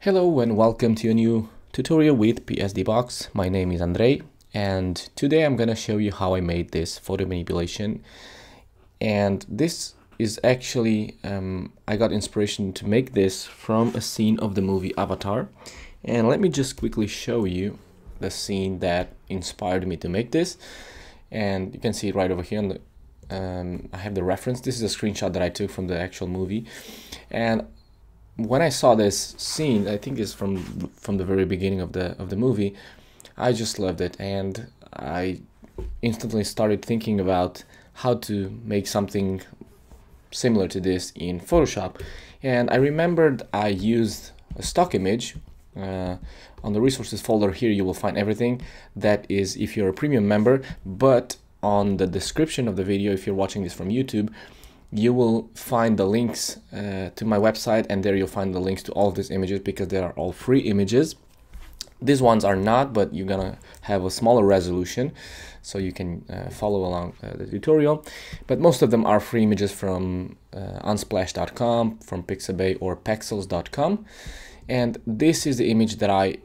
Hello and welcome to a new tutorial with PSD Box. My name is Andrei and today I'm gonna show you how I made this photo manipulation. And this is actually, I got inspiration to make this from a scene of the movie Avatar. And let me just quickly show you the scene that inspired me to make this. And you can see it right over here on the, I have the reference. This is a screenshot that I took from the actual movie. And when I saw this scene, I think it's from the very beginning of the movie, I just loved it, and I instantly started thinking about how to make something similar to this in Photoshop. And I remembered I used a stock image. On the resources folder here you will find everything. That is if you're a premium member, but on the description of the video, if you're watching this from YouTube, you will find the links to my website, and there you'll find the links to all of these images because they are all free images. These ones are not, but you're gonna have a smaller resolution so you can follow along the tutorial. But most of them are free images from unsplash.com, from Pixabay or pexels.com. And this is the image that a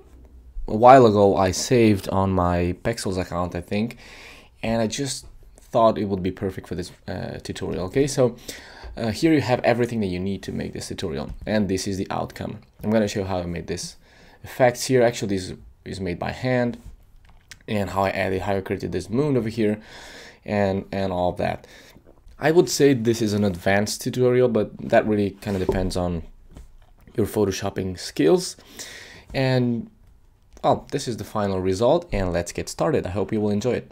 while ago I saved on my Pexels account, I think, and I just thought it would be perfect for this tutorial. Okay, so here you have everything that you need to make this tutorial, and this is the outcome. I'm going to show you how I made this effects here. Actually, this is made by hand, and how I created this moon over here, and all of that. I would say this is an advanced tutorial, but that really kind of depends on your photoshopping skills. And well, this is the final result, and let's get started. I hope you will enjoy it.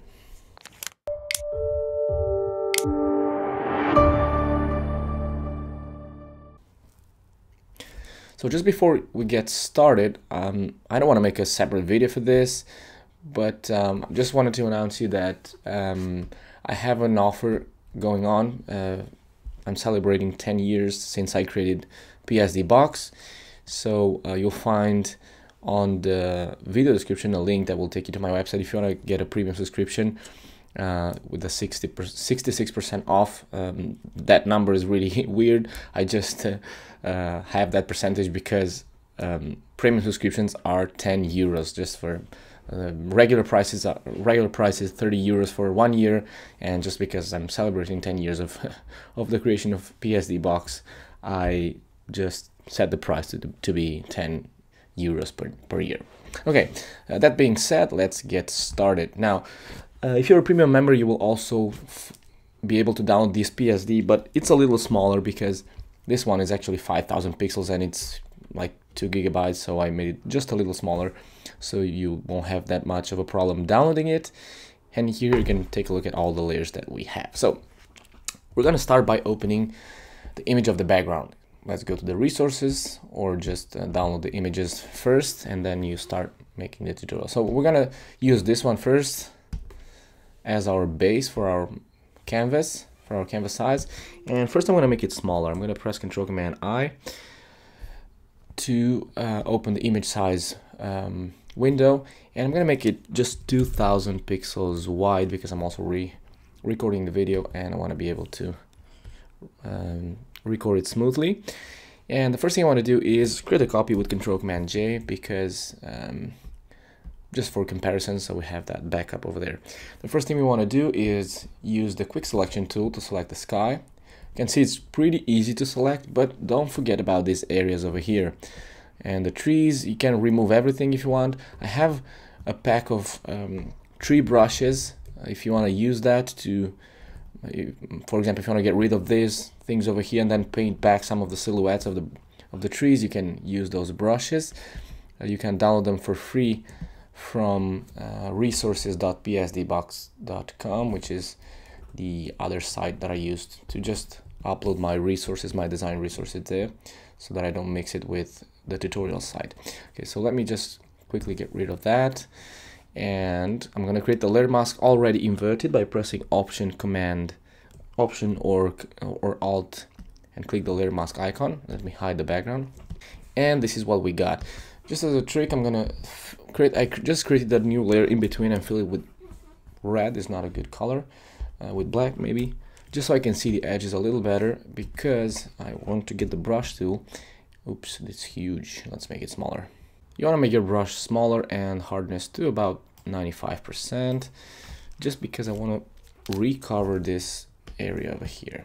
So just before we get started, I don't want to make a separate video for this, but I just wanted to announce you that I have an offer going on. I'm celebrating 10 years since I created PSD Box. So you'll find on the video description a link that will take you to my website if you want to get a premium subscription with the 66% off. That number is really weird. I just have that percentage because premium subscriptions are 10 euros just for regular prices. Regular price is 30 euros for 1 year, and just because I'm celebrating 10 years of the creation of PSD Box, I just set the price to be 10 euros per year. Okay, that being said, let's get started. Now, if you're a premium member, you will also be able to download this PSD, but it's a little smaller because this one is actually 5,000 pixels and it's like 2 gigabytes, so I made it just a little smaller so you won't have that much of a problem downloading it. And here you can take a look at all the layers that we have. So we're going to start by opening the image of the background. Let's go to the resources, or just download the images first and then you start making the tutorial. So we're going to use this one first as our base for our canvas, size. And first I'm going to make it smaller. I'm going to press Ctrl Command I to open the image size window, and I'm going to make it just 2000 pixels wide because I'm also recording the video and I want to be able to record it smoothly. And the first thing I want to do is create a copy with Ctrl Command J because just for comparison, so we have that backup over there. The first thing we want to do is use the quick selection tool to select the sky. You can see it's pretty easy to select, but don't forget about these areas over here. And the trees, you can remove everything if you want. I have a pack of tree brushes if you want to use that to, for example, if you want to get rid of these things over here and then paint back some of the silhouettes of the trees, you can use those brushes. You can download them for free from resources.psdbox.com, which is the other site that I used to just upload my resources, my design resources there, so that I don't mix it with the tutorial site. Okay, so let me just quickly get rid of that, and I'm going to create the layer mask already inverted by pressing Option or Alt and click the layer mask icon. Let me hide the background, and this is what we got. Just as a trick, I'm gonna I just created a new layer in between and fill it with red. Is not a good color, with black maybe, just so I can see the edges a little better, because I want to get the brush tool Oops, it's huge. Let's make it smaller. You want to make your brush smaller and hardness to about 95%, just because I want to recover this area over here.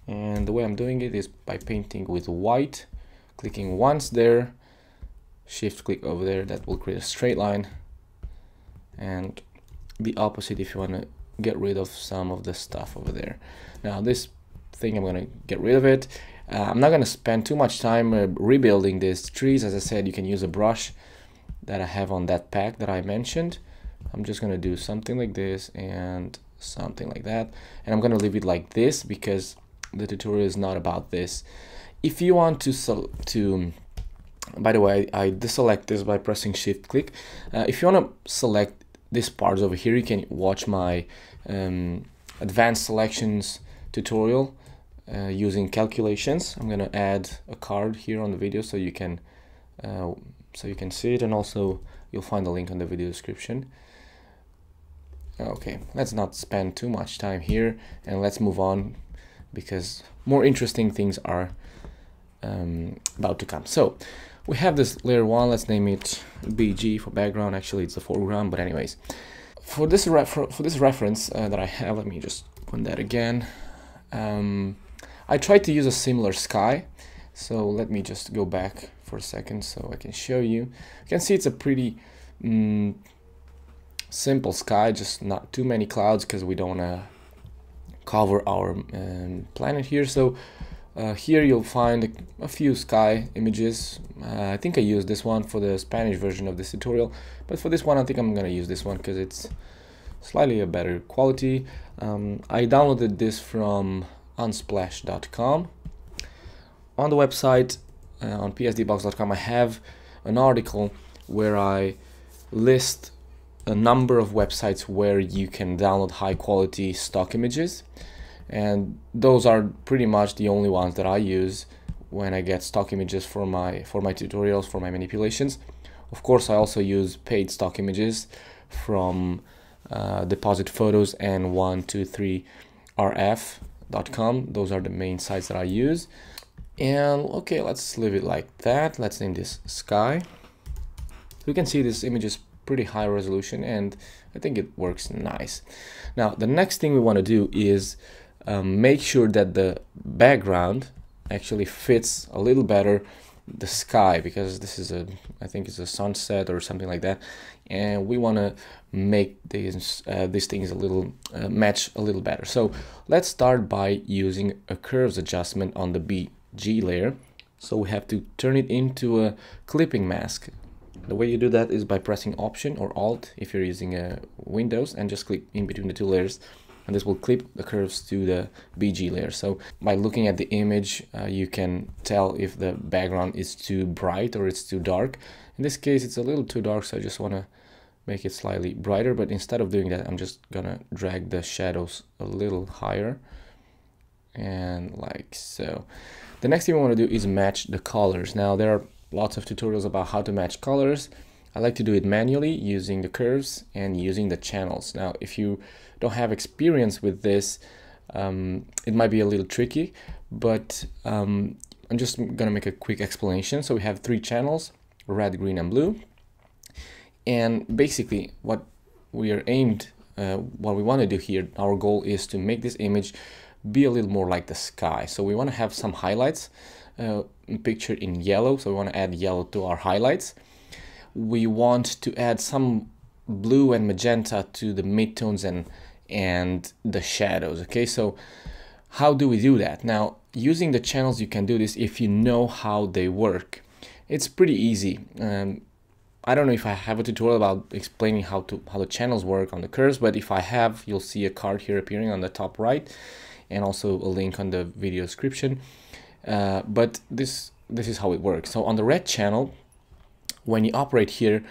And the way I'm doing it is by painting with white, clicking once there, shift click over there, that will create a straight line, and the opposite if you want to get rid of some of the stuff over there. Now this thing, I'm going to get rid of it. I'm not going to spend too much time rebuilding these trees. As I said, you can use a brush that I have on that pack that I mentioned. I'm just going to do something like this and something like that, and I'm going to leave it like this because the tutorial is not about this. If you want to by the way, I deselect this by pressing shift click. If you want to select this part over here, you can watch my advanced selections tutorial using calculations. I'm gonna add a card here on the video so you can see it, and also you'll find the link on the video description. Okay, let's not spend too much time here and let's move on because more interesting things are about to come. So we have this layer 1, let's name it BG for background. Actually it's the foreground, but anyways, for this reference that I have, let me just put that again. I tried to use a similar sky, so let me just go back for a second so I can show you. You can see it's a pretty simple sky, just not too many clouds because we don't want to cover our planet here. So here you'll find a few sky images. I think I used this one for the Spanish version of this tutorial, but for this one I think I'm gonna use this one because it's slightly a better quality. I downloaded this from unsplash.com. On the website on psdbox.com I have an article where I list a number of websites where you can download high quality stock images, and those are pretty much the only ones that I use when I get stock images for my tutorials, for my manipulations. Of course I also use paid stock images from Deposit Photos and 123rf.com. Those are the main sites that I use. And okay, let's leave it like that. Let's name this sky. You can see this image is pretty high resolution and I think it works nice. Now the next thing we want to do is make sure that the background actually fits a little better the sky, because this is I think it's a sunset or something like that, and we want to make these things a little match a little better. So let's start by using a curves adjustment on the BG layer. So we have to turn it into a clipping mask. The way you do that is by pressing Option or Alt if you're using Windows, and just click in between the two layers, and this will clip the curves to the BG layer. So by looking at the image, you can tell if the background is too bright or it's too dark. In this case, it's a little too dark, so I just want to make it slightly brighter. But instead of doing that, I'm just gonna drag the shadows a little higher, and like so. The next thing we want to do is match the colors. Now there are lots of tutorials about how to match colors. I like to do it manually using the curves and using the channels. Now if you don't have experience with this, it might be a little tricky, but I'm just gonna make a quick explanation. So we have 3 channels, red, green and blue, and basically what we want to do here, our goal is to make this image be a little more like the sky. So we want to have some highlights pictured in yellow, so we want to add yellow to our highlights. We want to add some blue and magenta to the midtones and the shadows. Okay, so how do we do that? Now using the channels, you can do this if you know how they work. It's pretty easy. I don't know if I have a tutorial about explaining how the channels work on the curves, but if I have, you'll see a card here appearing on the top right, and also a link on the video description. But this is how it works. So on the red channel, when you operate here,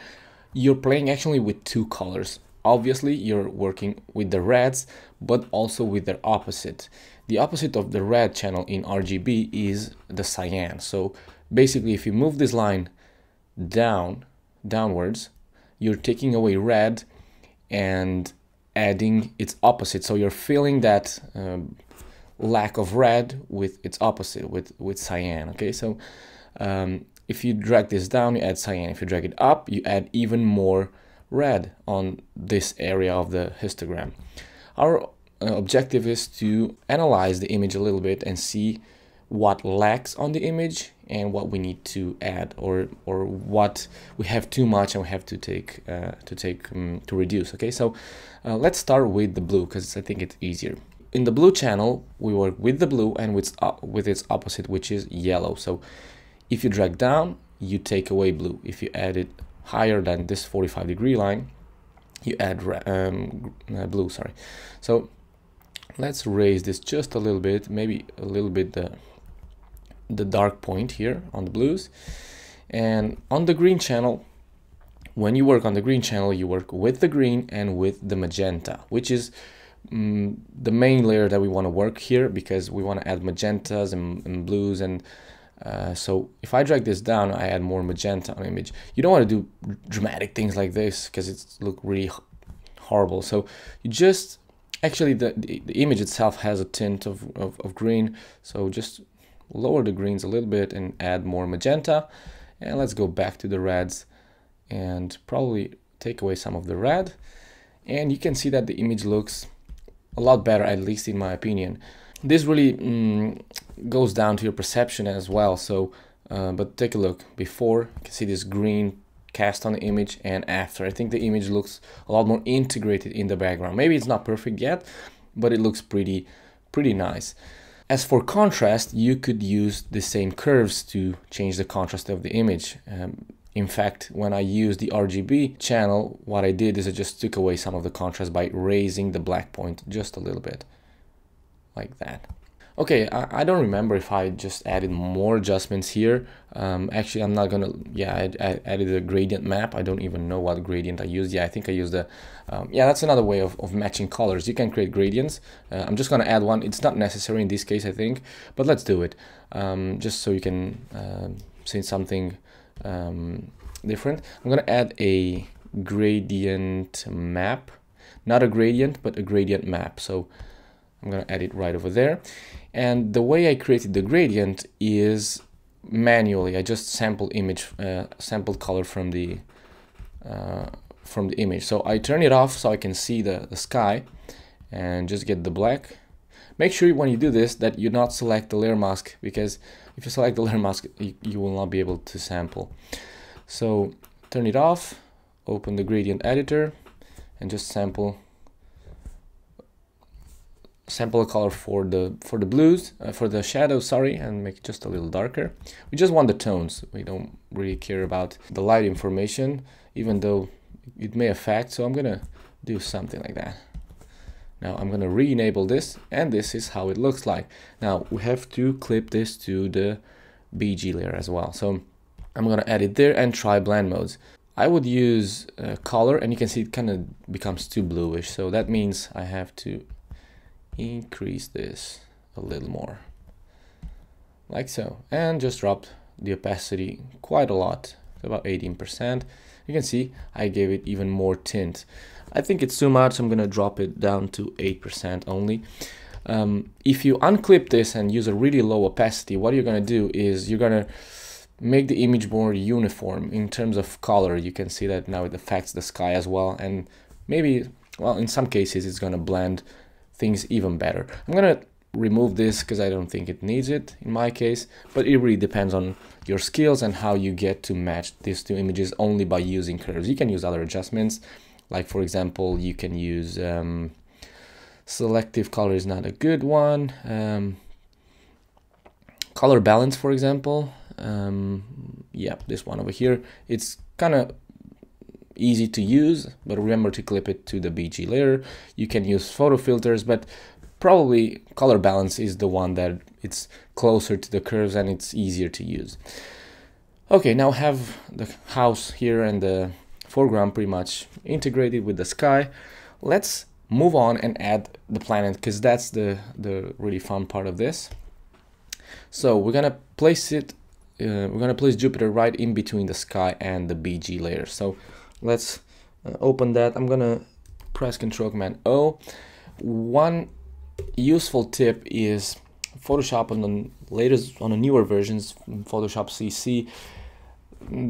you're playing actually with 2 colors. Obviously you're working with the reds, but also with their opposite. The opposite of the red channel in RGB is the cyan. So basically if you move this line downwards, you're taking away red and adding its opposite. So you're filling that lack of red with its opposite, with cyan. Okay, so If you drag this down, you add cyan. If you drag it up, you add even more red on this area of the histogram. Our objective is to analyze the image a little bit and see what lacks on the image and what we need to add, or what we have too much and we have to to reduce. Okay, so let's start with the blue because I think it's easier. In the blue channel, we work with the blue and with its opposite, which is yellow. So if you drag down, you take away blue. If you add it higher than this 45-degree line, you add blue. Sorry. So let's raise this just a little bit, maybe a little bit the dark point here on the blues. And on the green channel, when you work on the green channel, you work with the green and with the magenta, which is the main layer that we want to work here, because we want to add magentas and blues. And so if I drag this down, I add more magenta on image. You don't want to do dramatic things like this because it looks really horrible. So you just, actually the image itself has a tint of green, so just lower the greens a little bit and add more magenta. And let's go back to the reds and probably take away some of the red. And you can see that the image looks a lot better, at least in my opinion. This really goes down to your perception as well. So, but take a look. Before, you can see this green cast on the image, and after, I think the image looks a lot more integrated in the background. Maybe it's not perfect yet, but it looks pretty nice. As for contrast, you could use the same curves to change the contrast of the image. In fact, when I used the RGB channel, what I did is I just took away some of the contrast by raising the black point just a little bit, like that. Okay, I don't remember if I just added more adjustments here. Actually, I'm not gonna, yeah, I added a gradient map. I don't even know what gradient I used. Yeah, I think I used the, yeah, that's another way of matching colors. You can create gradients. I'm just gonna add one. It's not necessary in this case, I think, but let's do it. Just so you can see something different. I'm gonna add a gradient map, not a gradient, but a gradient map. So I'm gonna add it right over there. And the way I created the gradient is manually. I just sampled sampled color from the image. So I turn it off so I can see the sky, and just get the black. Make sure when you do this that you not select the layer mask, because if you select the layer mask, you will not be able to sample. So turn it off, open the gradient editor, and just sample a color for the blues, for the shadows, sorry, and make it just a little darker. We just want the tones. We don't really care about the light information, even though it may affect. So I'm gonna do something like that. Now I'm gonna re-enable this, and this is how it looks like. Now we have to clip this to the BG layer as well. So I'm gonna add it there and try blend modes. I would use color, and you can see it kind of becomes too bluish. So that means I have to increase this a little more, like so, and just drop the opacity quite a lot, about 18%. You can see I gave it even more tint. I think it's too much. I'm gonna drop it down to 8% only. If you unclip this and use a really low opacity, what you're gonna do is you're gonna make the image more uniform in terms of color. You can see that now it affects the sky as well, and maybe, well, in some cases it's gonna blend things even better. I'm gonna remove this because I don't think it needs it in my case, but it really depends on your skills and how you get to match these two images only by using curves. You can use other adjustments, like for example, you can use selective color is not a good one. Color balance, for example. Yeah, this one over here. It's kind of easy to use, but remember to clip it to the BG layer. You can use photo filters, but probably color balance is the one that it's closer to the curves and it's easier to use. Okay, now have the house here and the foreground pretty much integrated with the sky. Let's move on and add the planet, because that's the really fun part of this. So we're gonna place it, we're gonna place Jupiter right in between the sky and the BG layer. So let's open that. I'm gonna press Ctrl Command O. One useful tip is Photoshop on the newer versions, Photoshop CC,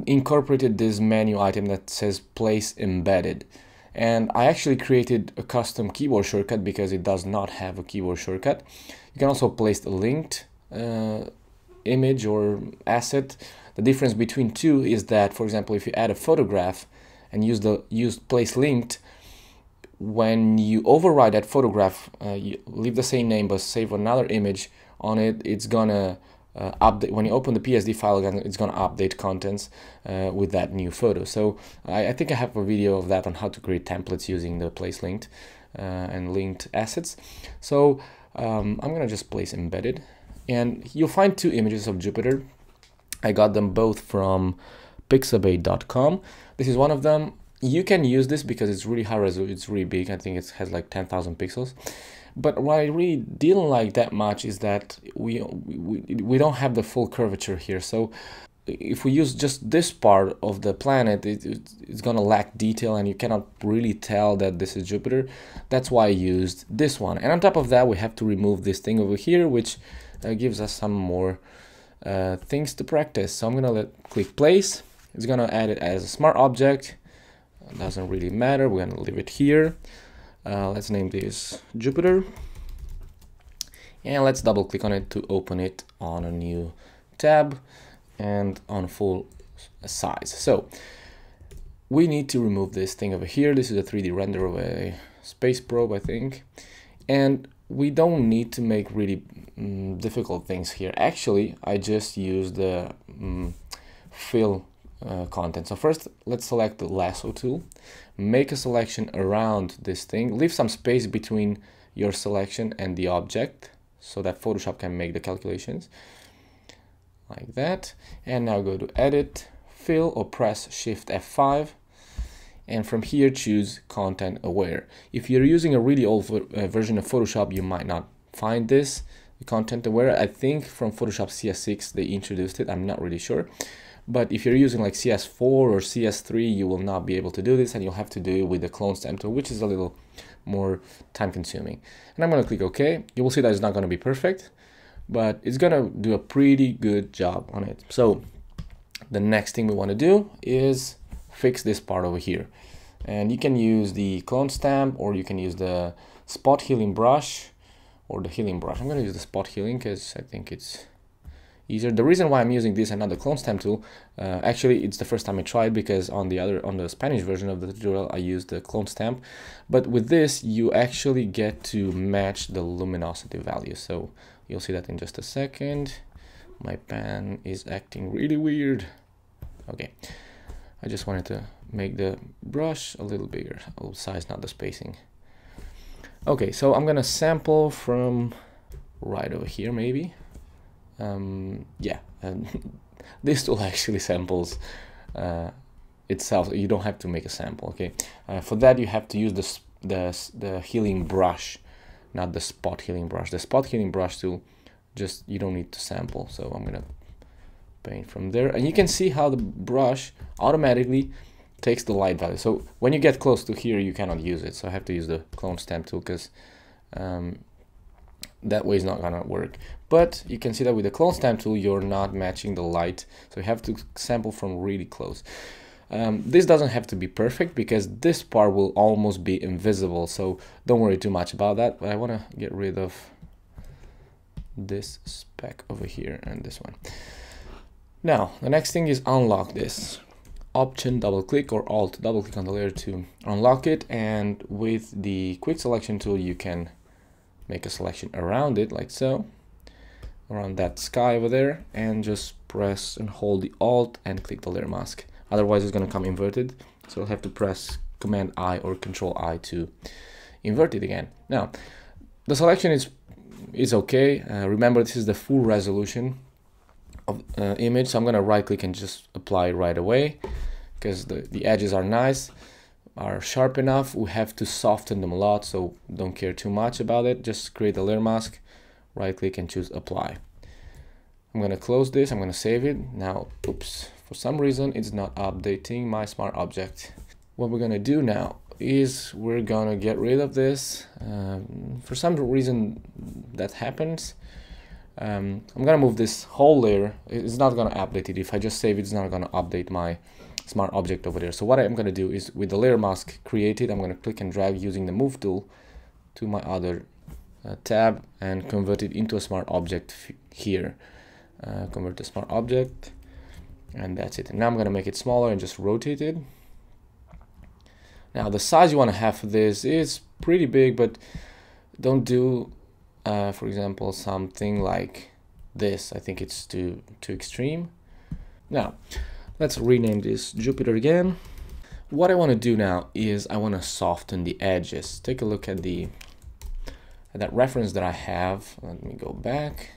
incorporated this menu item that says place embedded. And I actually created a custom keyboard shortcut because it does not have a keyboard shortcut. You can also place a linked image or asset. The difference between two is that, for example, if you add a photograph and use place linked, when you override that photograph, you leave the same name but save another image on it, it's gonna update. When you open the PSD file again, it's gonna update contents with that new photo. So I think I have a video of that on how to create templates using the place linked and linked assets. So I'm gonna just place embedded, and you'll find two images of Jupiter. I got them both from pixabay.com. This is one of them. You can use this because it's really high resolution, it's really big. I think it has like 10,000 pixels. But what I really didn't like that much is that we don't have the full curvature here. So if we use just this part of the planet, it's gonna lack detail and you cannot really tell that this is Jupiter. That's why I used this one. And on top of that, we have to remove this thing over here, which gives us some more things to practice. So I'm gonna click place. It's gonna add it as a smart object. It doesn't really matter. We're gonna leave it here. Let's name this Jupiter, and let's double click on it to open it on a new tab and on full size. So we need to remove this thing over here. This is a 3D render of a space probe, I think, and we don't need to make really difficult things here. Actually, I just used the fill content. So first, let's select the lasso tool, make a selection around this thing, leave some space between your selection and the object so that Photoshop can make the calculations like that. And now go to edit, fill, or press Shift F5, and from here choose content aware. If you're using a really old version of Photoshop, you might not find this content aware. I think from Photoshop CS6 they introduced it, I'm not really sure. But if you're using like CS4 or CS3, you will not be able to do this, and you'll have to do it with the clone stamp tool, which is a little more time consuming. And I'm going to click OK. You will see that it's not going to be perfect, but it's going to do a pretty good job on it. So the next thing we want to do is fix this part over here. And you can use the clone stamp, or you can use the spot healing brush or the healing brush. I'm going to use the spot healing because I think it's easier. The reason why I'm using this and not the clone stamp tool, actually it's the first time I tried, because on the Spanish version of the tutorial I used the clone stamp, but with this you actually get to match the luminosity value. So you'll see that in just a second. My pen is acting really weird. Okay, I just wanted to make the brush a little bigger, a little size, not the spacing. Okay, so I'm gonna sample from right over here maybe. Yeah, and this tool actually samples itself. You don't have to make a sample. Okay, for that you have to use the healing brush, not the spot healing brush. The spot healing brush tool, just you don't need to sample. So I'm gonna paint from there, and you can see how the brush automatically takes the light value. So when you get close to here, you cannot use it. So I have to use the clone stamp tool because that way is not gonna work. But you can see that with the clone stamp tool you're not matching the light, so you have to sample from really close. This doesn't have to be perfect because this part will almost be invisible, so don't worry too much about that. But I want to get rid of this speck over here and this one. Now the next thing is unlock this. Option double click or Alt double click on the layer to unlock it, and with the quick selection tool you can make a selection around it like so, around that sky over there, and just press and hold the Alt and click the layer mask. Otherwise it's going to come inverted, so you'll have to press Command I or Control I to invert it again. Now the selection is okay. Remember, this is the full resolution of image, so I'm going to right click and just apply right away because the edges are nice, are sharp enough. We have to soften them a lot, so don't care too much about it. Just create a layer mask, right click and choose apply. I'm going to close this, I'm going to save it. Now, oops, for some reason it's not updating my smart object. What we're going to do now is we're going to get rid of this. For some reason that happens. I'm gonna move this whole layer. It's not gonna update it. If I just save it, it's not gonna update my smart object over there. So what I'm gonna do is, with the layer mask created, I'm gonna click and drag using the move tool to my other tab and convert it into a smart object here. Convert to smart object, and that's it. And now I'm gonna make it smaller and just rotate it. Now the size you want to have for this is pretty big, but don't do, for example, something like this. I think it's too extreme. Now let's rename this Jupiter again. What I want to do now is I want to soften the edges. Take a look at that reference that I have. Let me go back.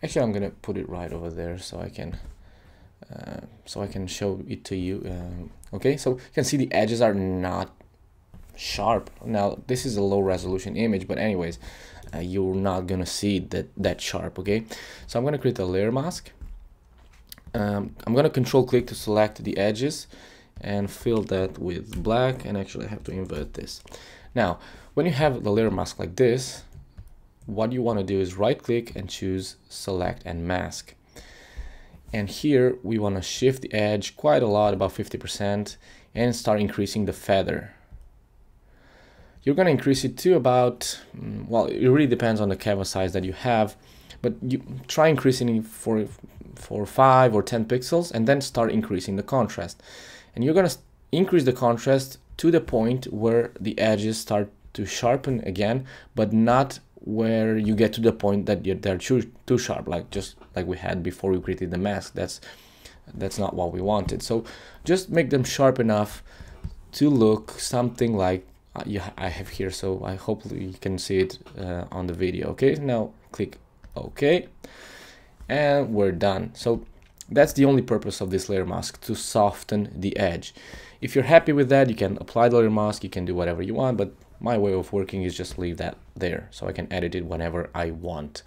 Actually, I'm gonna put it right over there so I can show it to you. Okay, so you can see the edges are not sharp. Now this is a low resolution image, but anyways, you're not gonna see that sharp. Okay, so I'm gonna create a layer mask. I'm gonna control click to select the edges and fill that with black, and actually I have to invert this. Now when you have the layer mask like this, what you want to do is right click and choose select and mask. And here we want to shift the edge quite a lot, about 50%, and start increasing the feather. You're going to increase it to about, well, it really depends on the canvas size that you have, but you try increasing it for 5 or 10 pixels, and then start increasing the contrast. And you're going to increase the contrast to the point where the edges start to sharpen again, but not where you get to the point that they're too sharp, just like we had before we created the mask. That's not what we wanted. So just make them sharp enough to look something like I have here. So I hope you can see it on the video. Okay, now click OK, and we're done. So that's the only purpose of this layer mask, to soften the edge. If you're happy with that, you can apply the layer mask, you can do whatever you want, but my way of working is just leave that there so I can edit it whenever I want.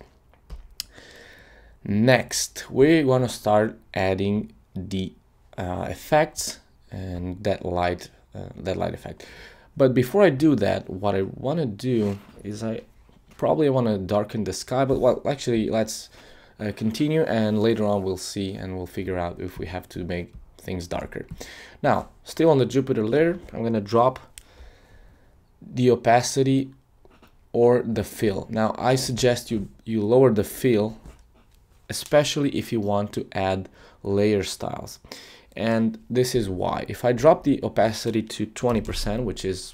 Next, we want to start adding the effects and that light effect. But before I do that, what I want to do is I want to darken the sky. But well, actually, let's continue, and later on we'll see and we'll figure out if we have to make things darker. Now, still on the Jupiter layer, I'm going to drop the opacity or the fill. Now I suggest you lower the fill, especially if you want to add layer styles, and this is why. If I drop the opacity to 20%, which is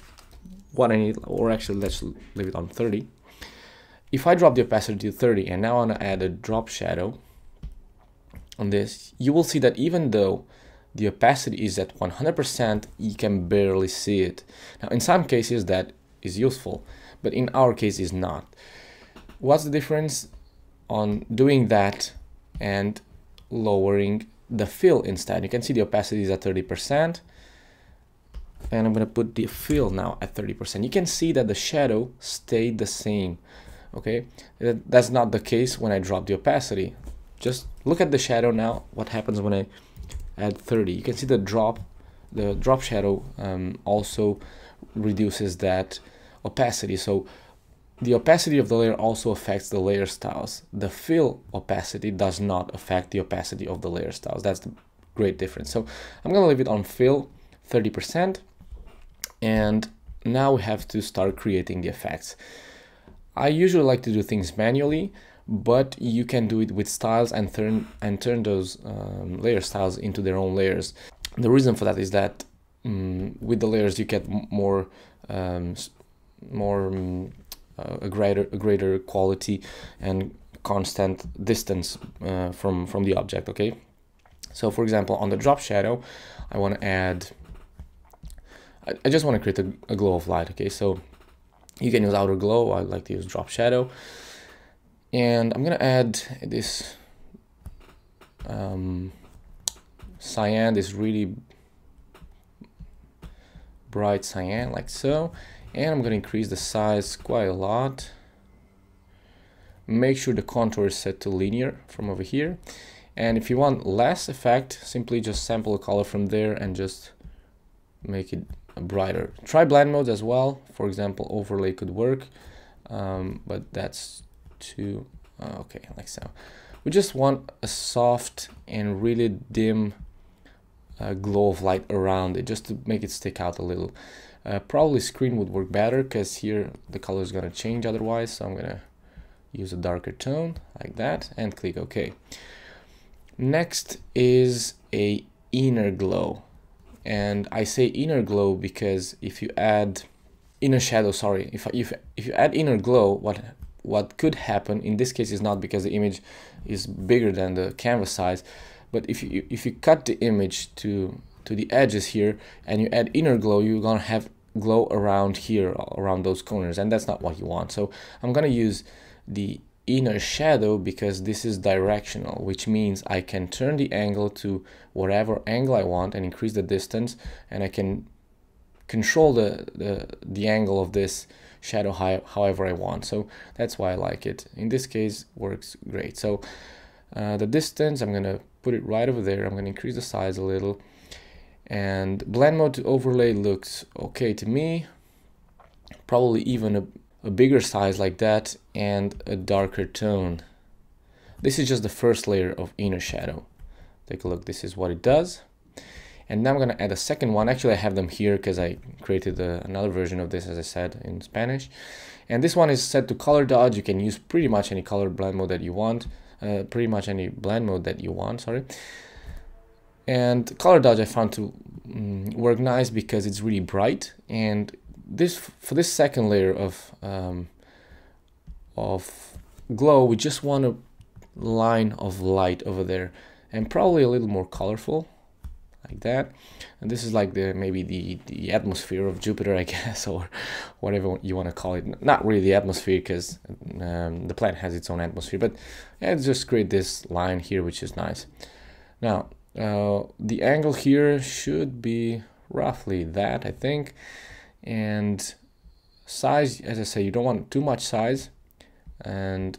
what I need, or actually let's leave it on 30. If I drop the opacity to 30 and now I want to add a drop shadow on this, you will see that even though the opacity is at 100%, you can barely see it. Now in some cases that is useful, but in our case is not. What's the difference on doing that and lowering the fill instead? You can see the opacity is at 30%, and I'm going to put the fill now at 30%. You can see that the shadow stayed the same. Okay, that's not the case when I drop the opacity. Just look at the shadow now. What happens when I add 30? You can see the drop shadow also reduces that opacity. So the opacity of the layer also affects the layer styles. The fill opacity does not affect the opacity of the layer styles. That's the great difference. So I'm going to leave it on fill 30%, and now we have to start creating the effects. I usually like to do things manually, but you can do it with styles and turn those layer styles into their own layers. The reason for that is that with the layers you get a greater quality and constant distance from the object. Okay, so for example, on the drop shadow, I want to add. I just want to create a glow of light. Okay, so you can use outer glow. I like to use drop shadow. And I'm gonna add this cyan, this really bright cyan, like so. And I'm gonna increase the size quite a lot. Make sure the contour is set to linear from over here. And if you want less effect, simply just sample a color from there and just make it brighter. Try blend modes as well. For example, overlay could work, but that's too Okay, like so. We just want a soft and really dim glow of light around it, just to make it stick out a little. Probably screen would work better because here the color is going to change otherwise, so I'm going to use a darker tone like that and click OK. Next is a inner glow, and I say inner glow because if you add inner shadow, sorry, if you add inner glow, what could happen in this case is not because the image is bigger than the canvas size, but if you cut the image to the edges here and you add inner glow, you're gonna have glow around here, around those corners, and that's not what you want. So I'm gonna use the inner shadow because this is directional, which means I can turn the angle to whatever angle I want and increase the distance, and I can control the angle of this shadow however I want. So that's why I like it. In this case, works great. So the distance, I'm gonna put it right over there. I'm gonna increase the size a little, and blend mode to overlay looks okay to me. Probably even a bigger size like that and a darker tone. This is just the first layer of inner shadow. Take a look, this is what it does. And now I'm going to add a second one. Actually, I have them here because I created another version of this, as I said, in Spanish. And this one is set to color dodge. You can use pretty much any color blend mode that you want. Pretty much any blend mode that you want, sorry. And color dodge I found to work nice because it's really bright. And this, for this second layer of glow, we just want a line of light over there, and probably a little more colorful, like that. And this is like maybe the atmosphere of Jupiter, I guess, or whatever you want to call it. Not really the atmosphere, because the planet has its own atmosphere, but yeah, just create this line here, which is nice. Now the angle here should be roughly that, I think. And size, as I say, you don't want too much size, and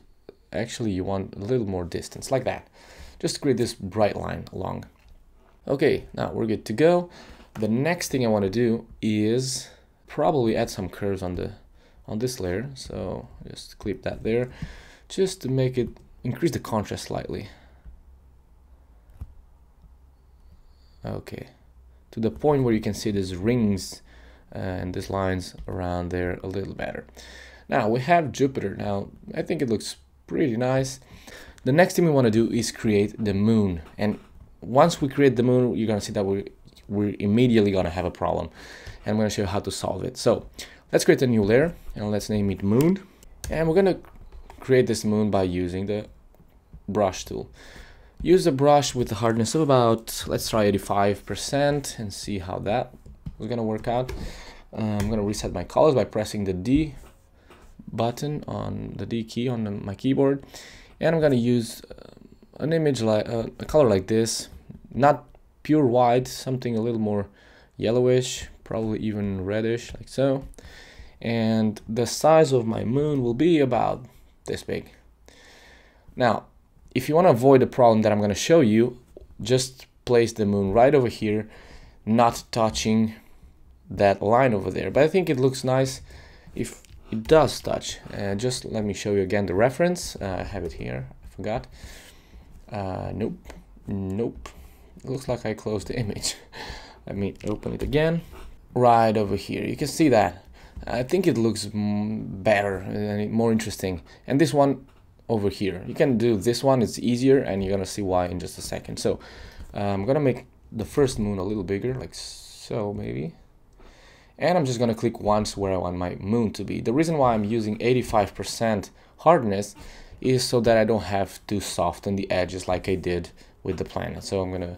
actually you want a little more distance, like that. Just create this bright line along. Okay, now we're good to go. The next thing I want to do is probably add some curves on this layer. So just clip that there, just to make it increase the contrast slightly. Okay, to the point where you can see these rings and these lines around there a little better. Now we have Jupiter. Now I think it looks pretty nice. The next thing we want to do is create the moon, and once we create the moon, you're gonna see that we're immediately gonna have a problem, and I'm gonna show you how to solve it. So let's create a new layer and let's name it moon, and we're gonna create this moon by using the brush tool. Use the brush with the hardness of about, let's try 85% and see how that is gonna work out. I'm gonna reset my colors by pressing the D button on the D key on my keyboard, and I'm gonna use an image like a color like this, not pure white, something a little more yellowish, probably even reddish, like so. And the size of my moon will be about this big. Now, if you want to avoid the problem that I'm going to show you, just place the moon right over here, not touching that line over there. But I think it looks nice if it does touch. Just let me show you again the reference. I have it here, I forgot. Nope. It looks like I closed the image. Let me open it again. Right over here, you can see that. I think it looks better and more interesting. And this one over here, you can do this one, it's easier, and you're gonna see why in just a second. So I'm gonna make the first moon a little bigger, like so maybe. And I'm just gonna click once where I want my moon to be. The reason why I'm using 85% hardness is so that I don't have to soften the edges like I did with the planet. So I'm gonna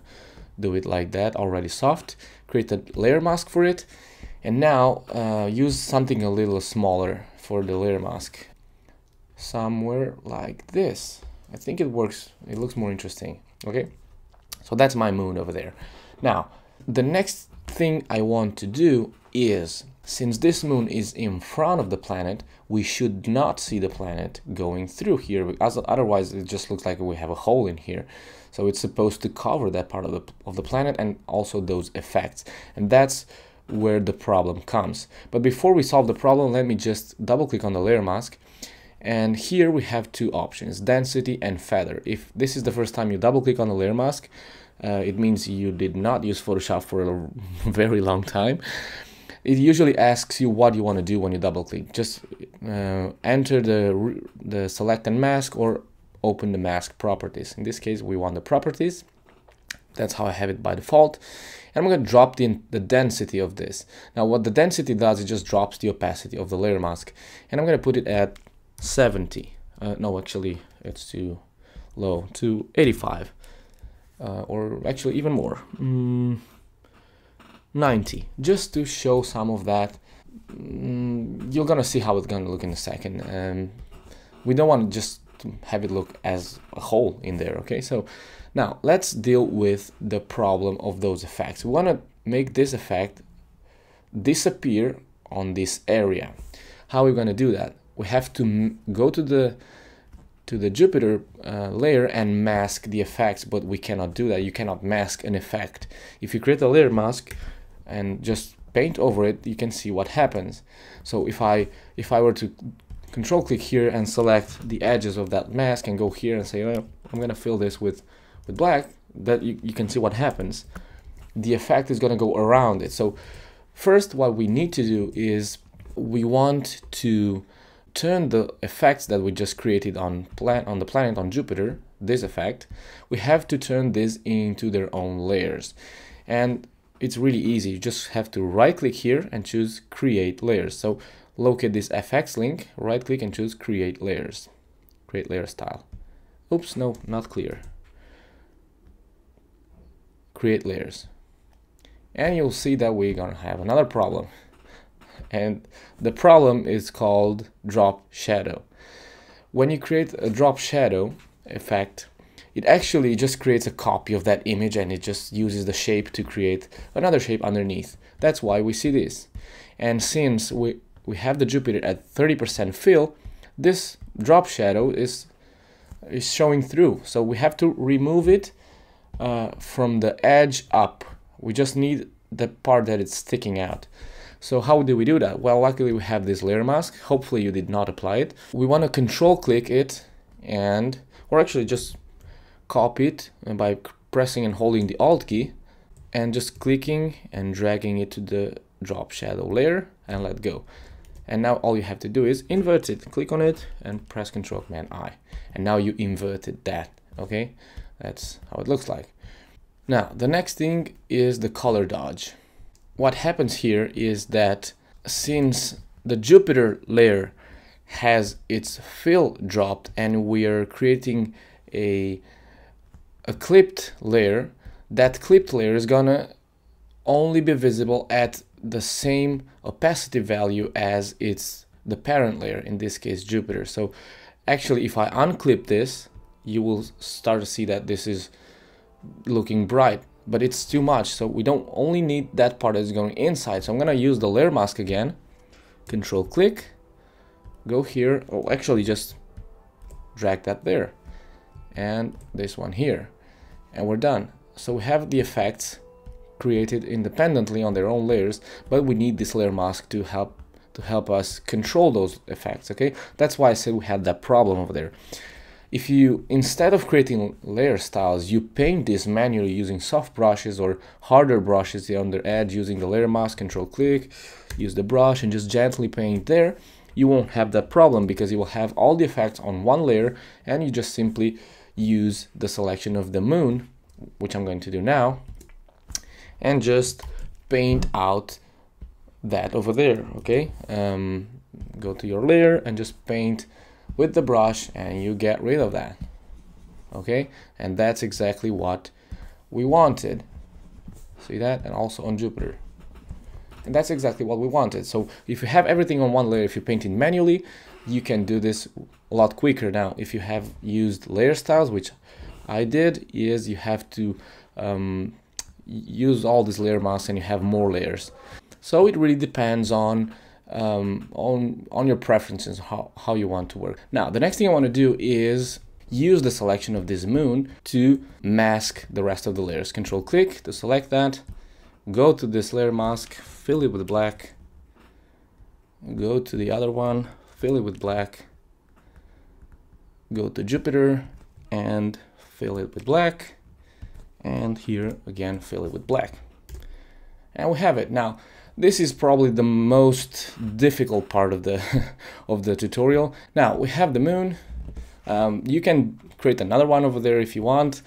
do it like that, already soft, create a layer mask for it, and now use something a little smaller for the layer mask. Somewhere like this. I think it works, it looks more interesting. Okay, so that's my moon over there. Now, the next thing I want to do is, since this moon is in front of the planet, we should not see the planet going through here, because otherwise it just looks like we have a hole in here. So it's supposed to cover that part of the planet and also those effects, and that's where the problem comes. But before we solve the problem, let me just double click on the layer mask, And here we have two options, density and feather. If this is the first time you double click on the layer mask, it means you did not use Photoshop for a very long time. It usually asks you what you want to do when you double click. Just enter the select and mask, or open the mask properties. In this case, we want the properties. That's how I have it by default. And I'm going to drop the density of this. Now what the density does, it just drops the opacity of the layer mask. And I'm going to put it at 70. No, actually it's too low, to 85. Or actually even more, 90, just to show some of that. You're gonna see how it's gonna look in a second. We don't want to just have it look as a whole in there, okay? So now let's deal with the problem of those effects. We want to make this effect disappear on this area. How are we going to do that? We have to go to the Jupiter layer and mask the effects, but we cannot do that. You cannot mask an effect. If you create a layer mask and just paint over it, you can see what happens. So if I were to control click here and select the edges of that mask and go here and say, oh, I'm gonna fill this with black, that you can see what happens. The effect is gonna go around it. So first, what we need to do is we want to turn the effects that we just created on the planet on Jupiter, this effect, we have to turn this into their own layers. And it's really easy. You just have to right click here and choose create layers. So locate this FX link, right click and choose create layers, create layer style. Oops, no, not clear. Create layers. And you'll see that we're gonna have another problem. And the problem is called drop shadow. When you create a drop shadow effect, it actually just creates a copy of that image, and it just uses the shape to create another shape underneath. That's why we see this. And since we have the Jupiter at 30% fill, this drop shadow is showing through. So we have to remove it from the edge up. We just need the part that it's sticking out. So how do we do that? Well, luckily we have this layer mask. Hopefully you did not apply it. We want to control click it, or actually just copy it by pressing and holding the Alt key and just clicking and dragging it to the drop shadow layer and let go. And now all you have to do is invert it. Click on it and press Ctrl Command I. And now you inverted that, okay? That's how it looks like. Now, the next thing is the color dodge. What happens here is that since the Jupiter layer has its fill dropped and we are creating a clipped layer, that clipped layer is gonna only be visible at the same opacity value as the parent layer, in this case Jupiter. So actually if I unclip this, you will start to see that this is looking bright, but it's too much. So we don't only need that part that's going inside. So I'm gonna use the layer mask again, control click, go here, or actually just drag that there and this one here, and we're done. So we have the effects created independently on their own layers, but we need this layer mask to help us control those effects, okay? That's why I said we had that problem over there. If you, instead of creating layer styles, you paint this manually using soft brushes or harder brushes on the edge using the layer mask, control click, use the brush and just gently paint there, you won't have that problem because you will have all the effects on one layer and you just simply use the selection of the moon, which I'm going to do now, and just paint out that over there, okay? Go to your layer and just paint with the brush and you get rid of that, okay? And that's exactly what we wanted. See that? And also on Jupiter. And that's exactly what we wanted. So if you have everything on one layer, if you paint it manually, you can do this a lot quicker. Now, if you have used layer styles, which I did, is you have to use all these layer masks and you have more layers. So it really depends on your preferences, how you want to work. Now, the next thing I want to do is use the selection of this moon to mask the rest of the layers. Control click to select that, go to this layer mask, fill it with black, go to the other one, fill it with black, go to Jupiter and fill it with black, and here again fill it with black, and we have it. Now this is probably the most difficult part of the of the tutorial. Now we have the moon. You can create another one over there if you want.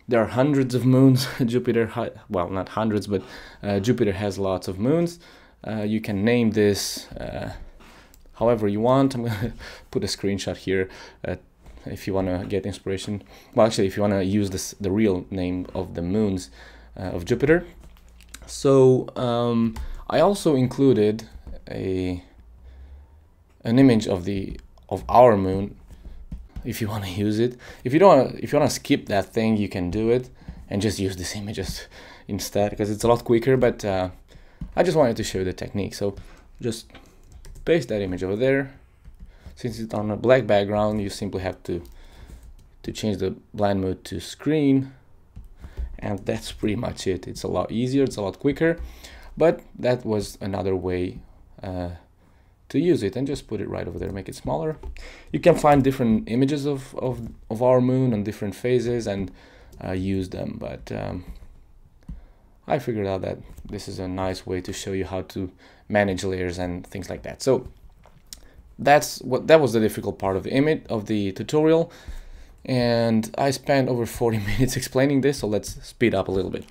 There are hundreds of moons. Jupiter, well, not hundreds, but Jupiter has lots of moons. You can name this however you want. I'm gonna put a screenshot here if you want to get inspiration. Well, actually, if you want to use the real name of the moons of Jupiter. So I also included an image of our moon, if you want to use it. If you want to skip that thing, you can do it and just use this images instead, because it's a lot quicker. But I just wanted to show you the technique. So just paste that image over there. Since it's on a black background, you simply have to change the blend mode to screen, and that's pretty much it. It's a lot easier, it's a lot quicker, but that was another way to use it. And just put it right over there, make it smaller. You can find different images of our moon on different phases and use them, but I figured out that this is a nice way to show you how to manage layers and things like that. So that was the difficult part of the tutorial, and I spent over 40 minutes explaining this, so let's speed up a little bit.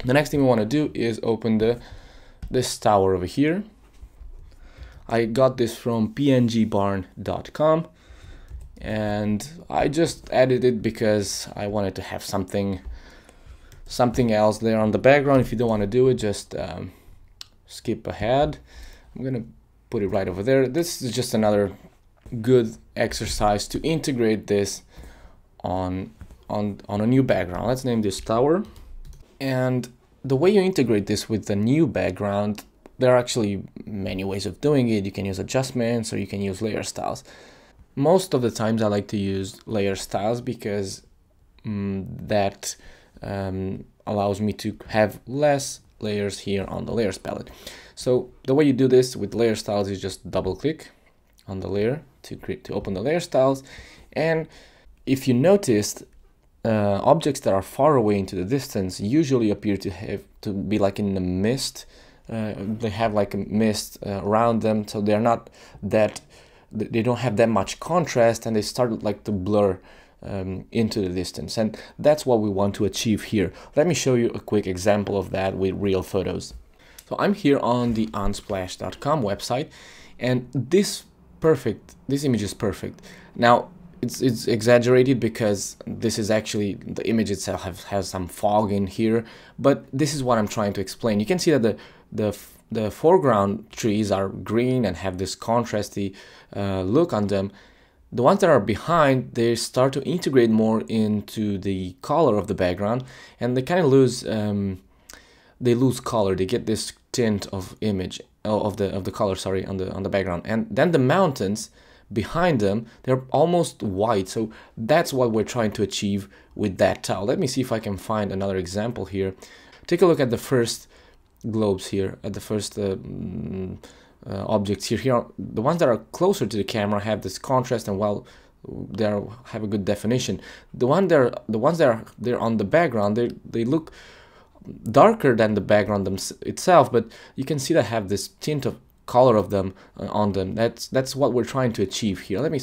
The next thing we want to do is open this tower over here. I got this from pngbarn.com, and I just added it because I wanted to have something else there on the background. If you don't want to do it, just skip ahead. I'm gonna put it right over there. This is just another good exercise to integrate this on a new background. Let's name this tower. And the way you integrate this with the new background, there are actually many ways of doing it. You can use adjustments, or you can use layer styles. Most of the times I like to use layer styles because that allows me to have less layers here on the layers palette. So the way you do this with layer styles is just double click on the layer to open the layer styles. And if you noticed, objects that are far away into the distance usually appear to be like in the mist. They have like a mist around them, so they don't have that much contrast, and they start like to blur into the distance, and that's what we want to achieve here. Let me show you a quick example of that with real photos. So I'm here on the unsplash.com website, and this image is perfect. Now it's exaggerated because this is actually, the image itself has some fog in here, but this is what I'm trying to explain. You can see that the foreground trees are green and have this contrasty look on them. The ones that are behind, they start to integrate more into the color of the background, and they kind of lose color. They get this tint of image of the color, sorry, on the background. And then the mountains behind them, they're almost white. So that's what we're trying to achieve with that tile. Let me see if I can find another example here. Take a look at the first globes here, at the first objects here. Here, the ones that are closer to the camera have this contrast, and well, they have a good definition. The ones that are on the background, they look darker than the background itself, but you can see that have this tint of color of them on them. That's what we're trying to achieve here. Let me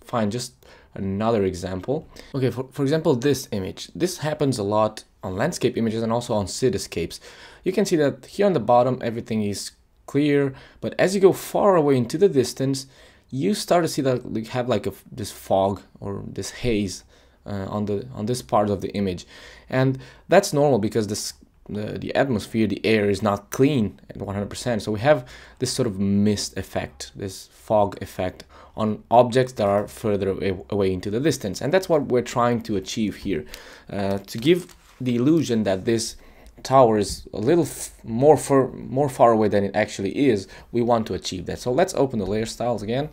find just another example. Okay, for example, this image. This happens a lot on landscape images and also on cityscapes. You can see that here on the bottom everything is clear, but as you go far away into the distance, you start to see that you have like this fog or this haze on this part of the image, and that's normal because the atmosphere, the air is not clean at 100%. So we have this sort of mist effect, this fog effect on objects that are further away into the distance, and that's what we're trying to achieve here, to give the illusion that this tower is a little more far away than it actually is. We want to achieve that. So let's open the layer styles again,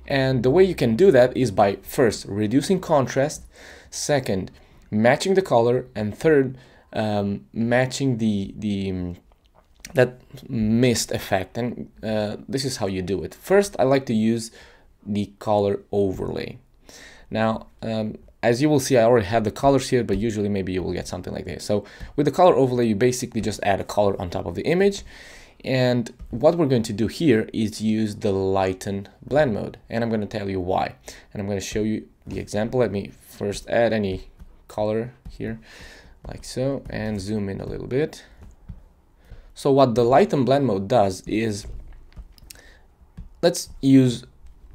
and the way you can do that is by first reducing contrast, second matching the color, and third matching that mist effect. And this is how you do it. First, I like to use the color overlay. Now, as you will see, I already have the colors here, but usually maybe you will get something like this. So with the color overlay, you basically just add a color on top of the image. And what we're going to do here is use the lighten blend mode. And I'm going to tell you why. And I'm going to show you the example. Let me first add any color here, like so, and zoom in a little bit. So what the lighten blend mode does is, let's use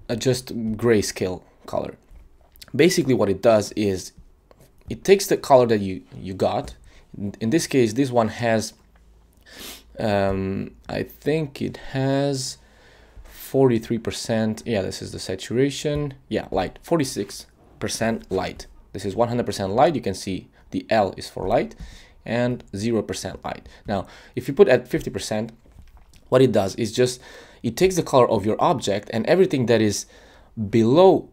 a just grayscale color. Basically what it does is it takes the color that you got. In this case, this one has I think it has 43%. Yeah, this is the saturation. Yeah, light, 46% light. This is 100% light. You can see the L is for light and 0% light. Now, if you put at 50%, what it does is just, it takes the color of your object, and everything that is below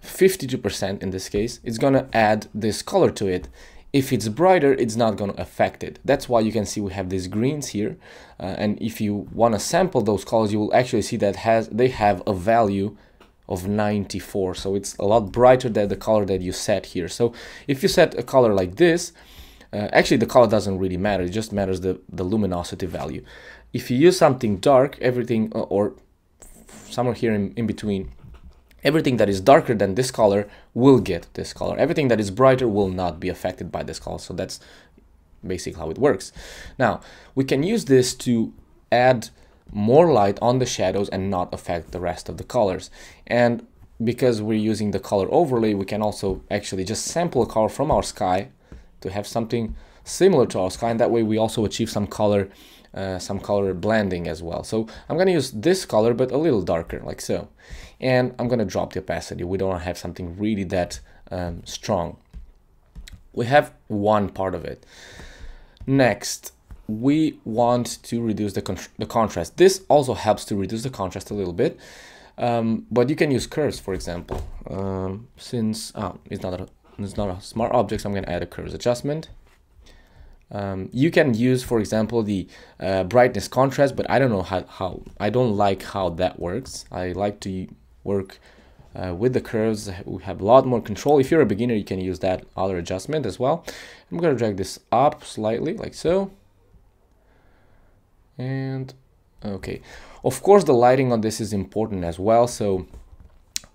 52% in this case, it's gonna add this color to it. If it's brighter, it's not going to affect it. That's why you can see we have these greens here. And if you want to sample those colors, you will actually see that they have a value of 94. So it's a lot brighter than the color that you set here. So if you set a color like this, actually the color doesn't really matter. It just matters the luminosity value. If you use something dark, everything, or somewhere here in between, everything that is darker than this color will get this color. Everything that is brighter will not be affected by this color. So that's basically how it works. Now, we can use this to add more light on the shadows and not affect the rest of the colors. And because we're using the color overlay, we can also actually just sample a color from our sky to have something similar to our sky. And that way we also achieve some color blending as well. So I'm going to use this color, but a little darker, like so. And I'm going to drop the opacity. We don't want to have something really that strong. We have one part of it. Next, we want to reduce the contrast. This also helps to reduce the contrast a little bit. But you can use curves, for example. Since it's not a smart object, so I'm going to add a curves adjustment. You can use, for example, the brightness contrast, but I don't know how I don't like how that works. I like to work with the curves. We have a lot more control. If you're a beginner, you can use that other adjustment as well. I'm going to drag this up slightly, like so. And okay, of course the lighting on this is important as well, so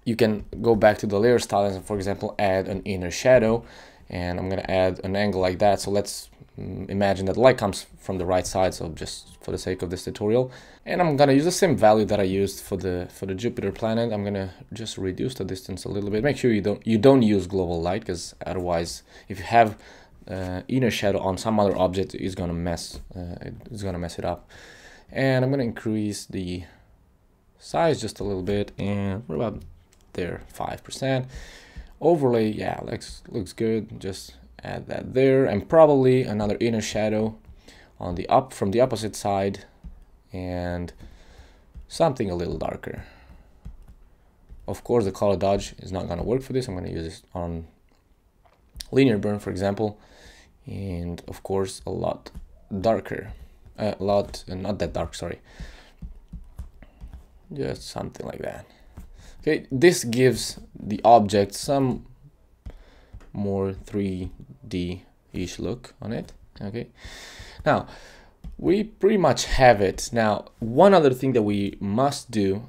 you can go back to the layer style and, for example, add an inner shadow, and I'm going to add an angle like that. So let's imagine that the light comes from the right side, so just for the sake of this tutorial. And I'm going to use the same value that I used for the Jupiter planet. I'm going to just reduce the distance a little bit. Make sure you don't use global light, because otherwise, if you have inner shadow on some other object, it's going to mess it up. And I'm going to increase the size just a little bit, and we're about there, 5%. Overlay, yeah, looks good. Just add that there, and probably another inner shadow on from the opposite side, and something a little darker. Of course, the color dodge is not going to work for this. I'm going to use this on linear burn, for example, and of course a lot darker, not that dark, sorry, just something like that. Okay, this gives the object some more 3D-ish look on it. Okay, now we pretty much have it. Now, one other thing that we must do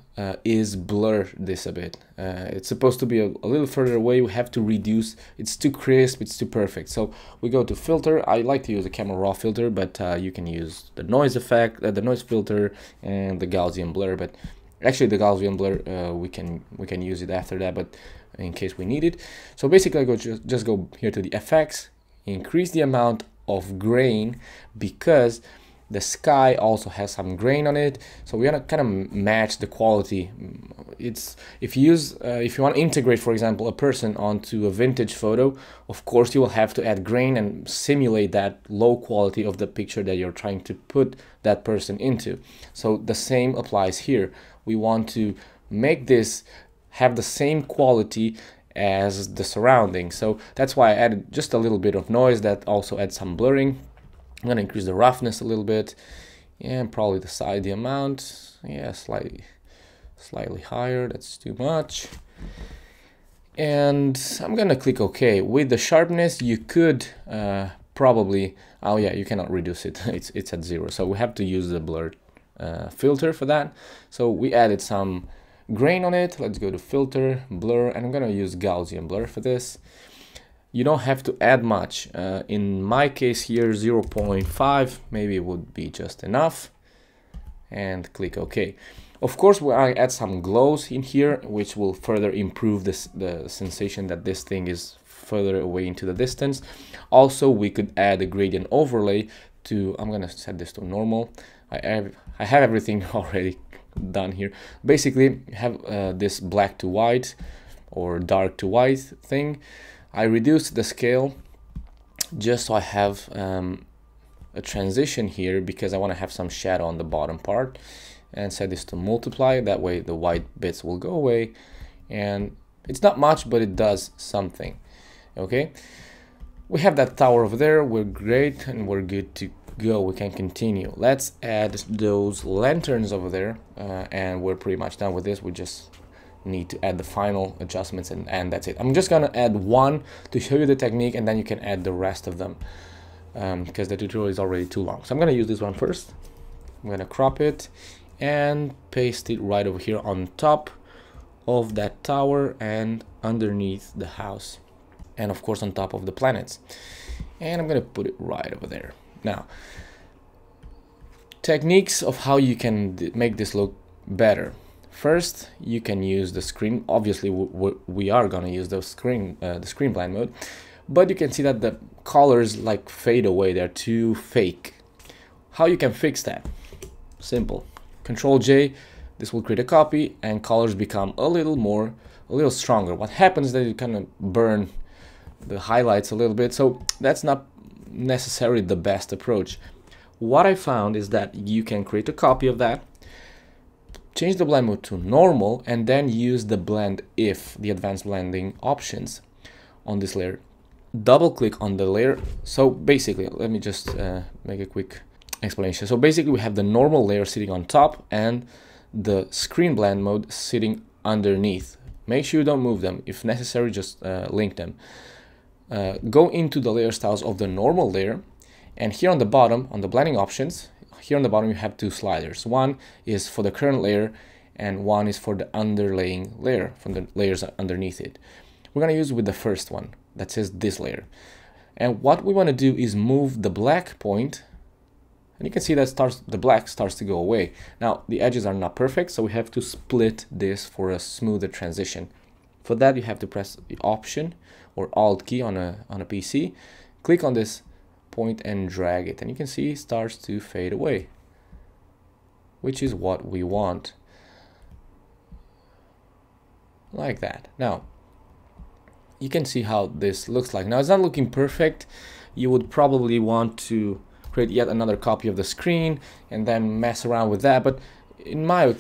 is blur this a bit. It's supposed to be a little further away. We have to reduce. It's too crisp, it's too perfect. So we go to filter. I like to use the camera raw filter, but you can use the noise effect, the noise filter, and the Gaussian blur. But actually the Gaussian blur, we can use it after that, but in case we need it. So basically I just go here to the FX, increase the amount of grain, because the sky also has some grain on it, so we're gonna kind of match the quality. It's if you want to integrate, for example, a person onto a vintage photo, of course you will have to add grain and simulate that low quality of the picture that you're trying to put that person into. So the same applies here. We want to make this have the same quality as the surrounding, so that's why I added just a little bit of noise that also adds some blurring. I'm going to increase the roughness a little bit, and probably the amount, yeah, slightly higher. That's too much. And I'm gonna click OK. With the sharpness, you could probably, oh yeah, you cannot reduce it. It's at 0, so we have to use the blur filter for that. So we added some grain on it. Let's go to filter, blur, and I'm gonna use Gaussian blur for this. You don't have to add much. In my case here, 0.5 maybe would be just enough. And click OK. Of course, we add some glows in here, which will further improve the sensation that this thing is further away into the distance. Also, we could add a gradient overlay to, I'm gonna set this to normal. I have everything already done here. Basically, have this black to white or dark to white thing. I reduced the scale just so I have a transition here because I want to have some shadow on the bottom part, and set this to multiply. That way the white bits will go away, and it's not much, but it does something. Okay, we have that tower over there. We're great and we're good to go. We can continue. Let's add those lanterns over there, and we're pretty much done with this. We just need to add the final adjustments, and that's it. I'm just gonna add one to show you the technique, and then you can add the rest of them because the tutorial is already too long. So I'm gonna use this one first. I'm gonna crop it and paste it right over here on top of that tower and underneath the house, and of course on top of the planets. And I'm gonna put it right over there. Now, techniques of how you can make this look better. First, you can use the screen. Obviously, we are gonna use the screen blend mode, but you can see that the colors like fade away. They're too fake. How you can fix that? Simple. Control J. This will create a copy, and colors become a little stronger. What happens is that you kind of burn the highlights a little bit, so that's not necessarily the best approach. What I found is that you can create a copy of that, change the blend mode to normal, and then use the blend if, the advanced blending options on this layer. Double click on the layer. So basically, let me just make a quick explanation. So basically we have the normal layer sitting on top and the screen blend mode sitting underneath. Make sure you don't move them. If necessary, just link them. Go into the layer styles of the normal layer, and here on the bottom, on the blending options, here on the bottom you have two sliders. One is for the current layer and one is for the underlaying layer, from the layers underneath it. We're going to use with the first one that says this layer. And what we want to do is move the black point, and you can see that the black starts to go away. Now the edges are not perfect, so we have to split this for a smoother transition. For that you have to press the Option or Alt key on a PC, click on this point and drag it, and you can see it starts to fade away, which is what we want, like that. Now you can see how this looks like. Now it's not looking perfect. You would probably want to create yet another copy of the screen and then mess around with that, but in my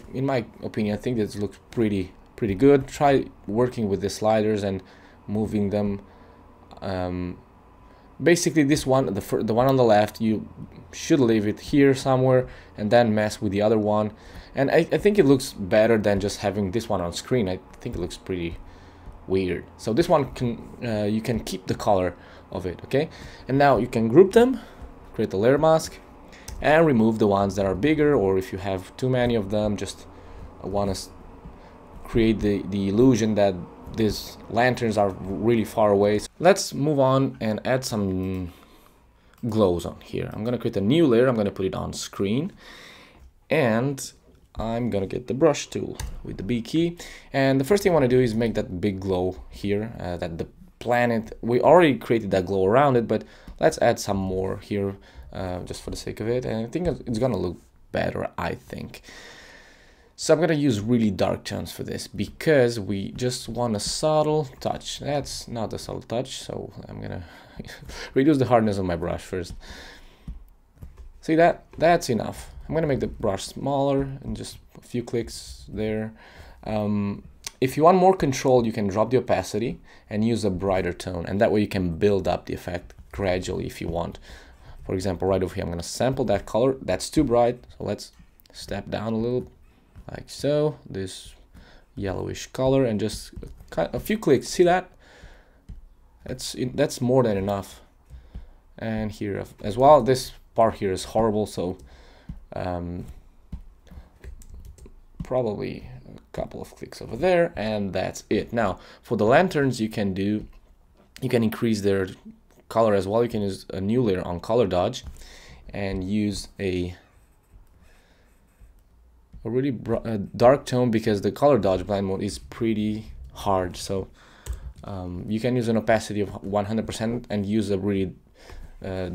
opinion, I think this looks pretty good. Try working with the sliders and moving them. Basically this one, the one on the left, you should leave it here somewhere and then mess with the other one, and I think it looks better than just having this one on screen. I think it looks pretty weird. So this one can you can keep the color of it, okay? And now you can group them, create a layer mask, and remove the ones that are bigger, or if you have too many of them, just want to create the illusion that these lanterns are really far away. So let's move on and add some glows on here. I'm gonna create a new layer. I'm gonna put it on screen, and I'm gonna get the brush tool with the B key, and the first thing I want to do is make that big glow here, that the planet, we already created that glow around it, but let's add some more here just for the sake of it, and I think it's gonna look better, I think. So I'm gonna use really dark tones for this because we just want a subtle touch. That's not a subtle touch, so I'm gonna reduce the hardness of my brush first. See that? That's enough. I'm gonna make the brush smaller and just a few clicks there. If you want more control, you can drop the opacity and use a brighter tone, and that way you can build up the effect gradually if you want. For example, right over here, I'm gonna sample that color. That's too bright, so let's step down a little, like so. This yellowish color, and just a few clicks. See that? That's more than enough. And here as well, this part here is horrible, so probably a couple of clicks over there, and that's it. Now for the lanterns, you can increase their color as well. You can use a new layer on color dodge and use a really dark tone, because the color dodge blend mode is pretty hard. So you can use an opacity of 100% and use a really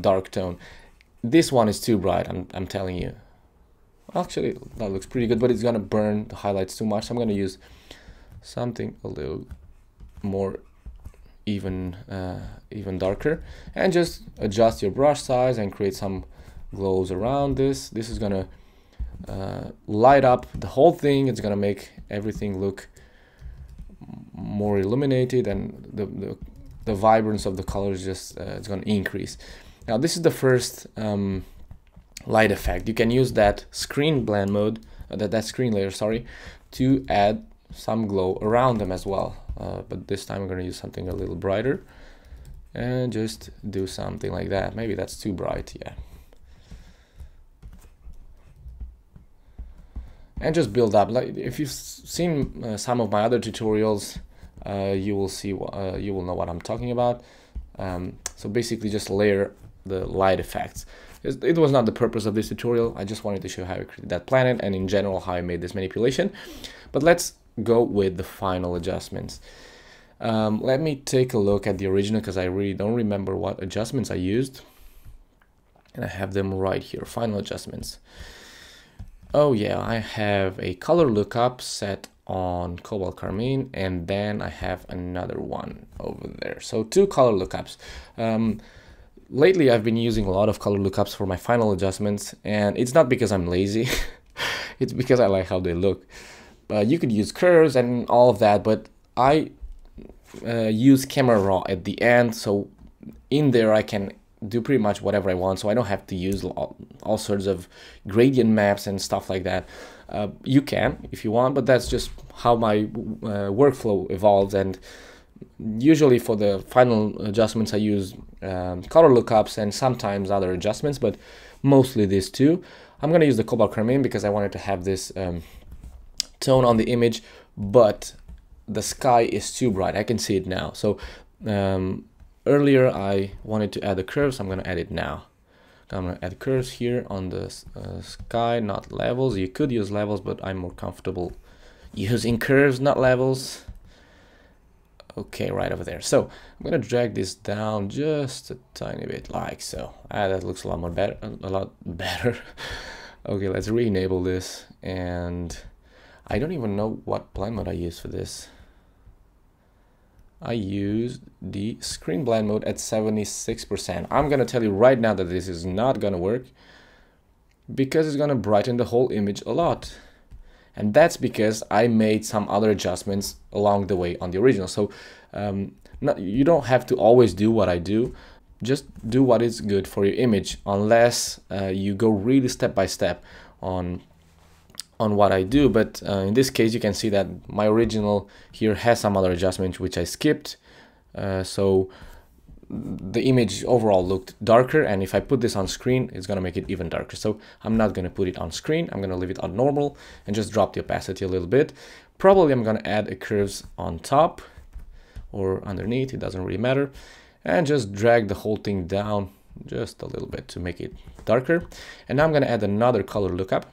dark tone. This one is too bright, I'm telling you. Actually, that looks pretty good, but it's gonna burn the highlights too much. So I'm gonna use something a little more even darker, and just adjust your brush size and create some glows around this. This is gonna light up the whole thing. It's gonna make everything look more illuminated, and the vibrance of the colors just it's gonna increase. Now this is the first light effect. You can use that screen blend mode, that screen layer, sorry, to add some glow around them as well. But this time I'm going to use something a little brighter and just do something like that. Maybe that's too bright, yeah. And just build up. Like if you've seen some of my other tutorials, you will see you will know what I'm talking about. So basically, just layer the light effects. It was not the purpose of this tutorial. I just wanted to show how I created that planet, and in general how I made this manipulation. But let's go with the final adjustments. Let me take a look at the original, because I really don't remember what adjustments I used, and I have them right here. Final adjustments. Oh yeah, I have a color lookup set on cobalt carmine, and then I have another one over there. So 2 color lookups. Lately I've been using a lot of color lookups for my final adjustments, and it's not because I'm lazy. It's because I like how they look. You could use curves and all of that, but I use camera raw at the end, so in there I can do pretty much whatever I want, so I don't have to use all sorts of gradient maps and stuff like that. You can if you want, but that's just how my workflow evolves, and usually for the final adjustments I use color lookups and sometimes other adjustments, but mostly these two. I'm going to use the cobalt carmine because I wanted to have this tone on the image, but the sky is too bright. I can see it now. So earlier I wanted to add a curve, so I'm going to add it now. I'm going to add curves here on the sky, not levels. You could use levels, but I'm more comfortable using curves, not levels. Okay, right over there. So I'm going to drag this down just a tiny bit, like so. That looks a lot better. Okay, let's re-enable this, and I don't even know what blend mode I used for this. I used the screen blend mode at 76%. I'm gonna tell you right now that this is not gonna work, because it's gonna brighten the whole image a lot. And that's because I made some other adjustments along the way on the original. So you don't have to always do what I do. Just do what is good for your image, unless you go really step by step on what I do. But in this case, you can see that my original here has some other adjustments which I skipped. So the image overall looked darker, and if I put this on screen, it's gonna make it even darker. So I'm not gonna put it on screen. I'm gonna leave it on normal and just drop the opacity a little bit. Probably I'm gonna add a curves on top or underneath, it doesn't really matter, and just drag the whole thing down just a little bit to make it darker. And now I'm gonna add another color lookup.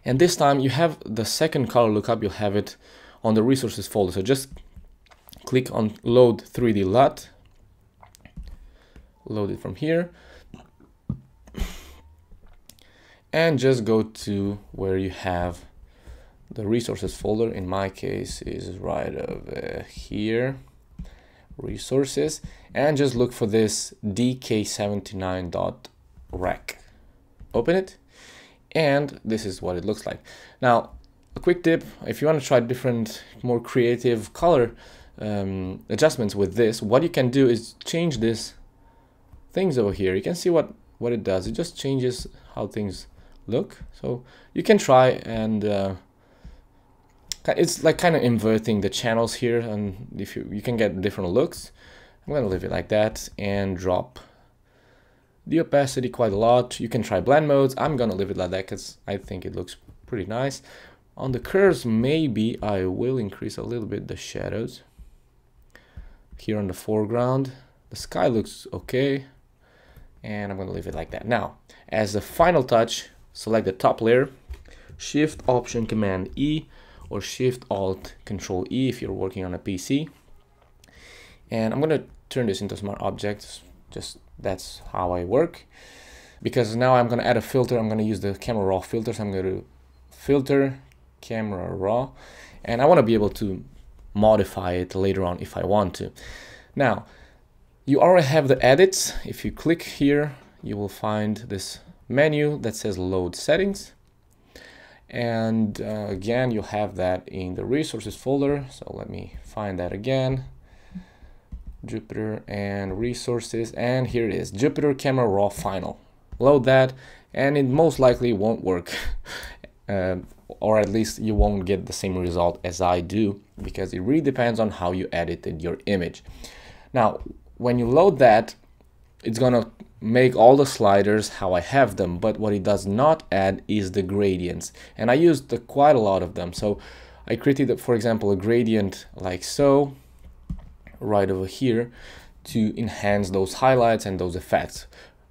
And this time you have the second color lookup, you'll have it on the resources folder. So just click on load 3D LUT, load it from here, and just go to where you have the resources folder. In my case is right over here, resources, and just look for this dk79.rec. Open it, and this is what it looks like. Now, a quick tip: if you want to try different, more creative color adjustments with this, what you can do is change this things over here. You can see what it does. It just changes how things look. So you can try and kind It's like kind of inverting the channels here, and if you can get different looks. I'm gonna leave it like that and drop the opacity quite a lot. You can try blend modes. I'm gonna leave it like that because I think it looks pretty nice. On the curves, maybe I will increase a little bit the shadows here on the foreground. The sky looks okay, and I'm gonna leave it like that. Now, as a final touch, select the top layer, Shift Option Command E, or Shift Alt Control E if you're working on a PC. And I'm gonna turn this into smart objects. Just that's how I work. Because now I'm gonna add a filter. I'm gonna use the camera raw filter. So I'm gonna filter camera raw, and I want to be able to modify it later on if I want to. Now, you already have the edits. If you click here, you will find this menu that says load settings, and again, you have that in the resources folder. So let me find that again. Jupyter and resources, and here it is, Jupyter Camera Raw Final. Load that, and it most likely won't work. Or at least you won't get the same result as I do, because it really depends on how you edited your image. Now, when you load that, it's gonna make all the sliders how I have them, but what it does not add is the gradients, and I used quite a lot of them. So I created, for example, a gradient like so, right over here, to enhance those highlights and those effects.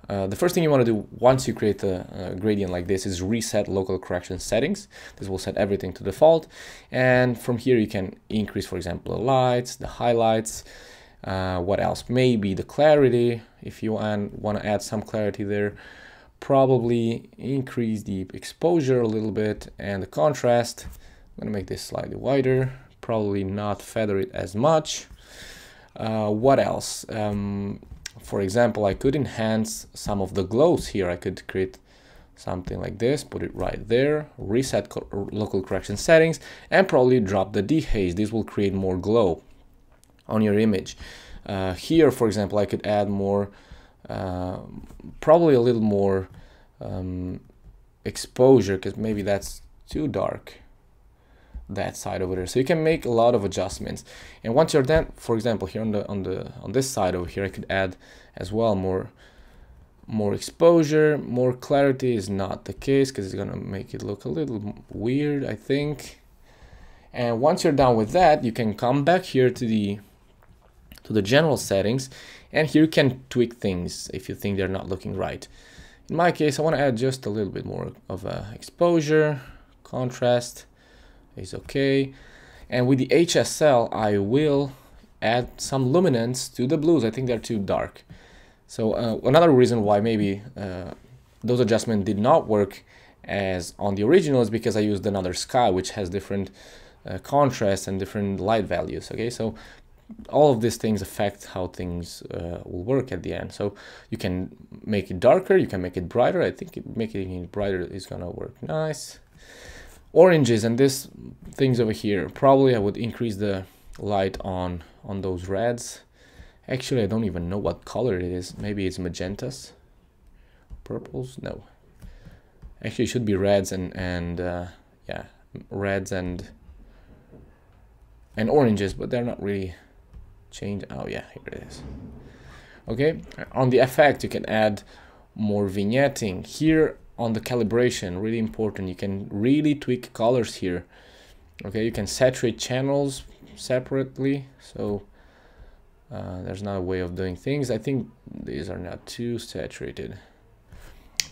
The first thing you want to do once you create a gradient like this is reset local correction settings. This will set everything to default, and from here you can increase, for example, the lights, the highlights, what else, maybe the clarity if you want to add some clarity there, probably increase the exposure a little bit, and the contrast. I'm going to make this slightly wider, probably not feather it as much. What else? For example, I could enhance some of the glows here. I could create something like this, put it right there, reset local correction settings, and probably drop the dehaze. This will create more glow on your image. Here, for example, I could add more, probably a little more exposure, because maybe that's too dark, that side over there. So you can make a lot of adjustments, and once you're done, for example, here on this side over here, I could add as well more exposure. More clarity is not the case, because it's gonna make it look a little weird, I think. And once you're done with that, you can come back here to the general settings, and here you can tweak things if you think they're not looking right. In my case, I want to add just a little bit more of exposure. Contrast is okay, and with the HSL I will add some luminance to the blues. I think they're too dark. So another reason why maybe those adjustments did not work as on the original is because I used another sky which has different contrast and different light values. Okay, so all of these things affect how things will work at the end. So you can make it darker, you can make it brighter. I think making it brighter is gonna work nice. Oranges and these things over here, probably I would increase the light on those reds. Actually, I don't even know what color it is. Maybe it's magentas, purples. No, actually it should be reds and yeah, reds and oranges, but they're not really changed. Oh yeah, here it is. Okay, on the effect you can add more vignetting. Here on the calibration, really important, you can really tweak colors here. Okay, you can saturate channels separately, so there's not a way of doing things. I think these are not too saturated.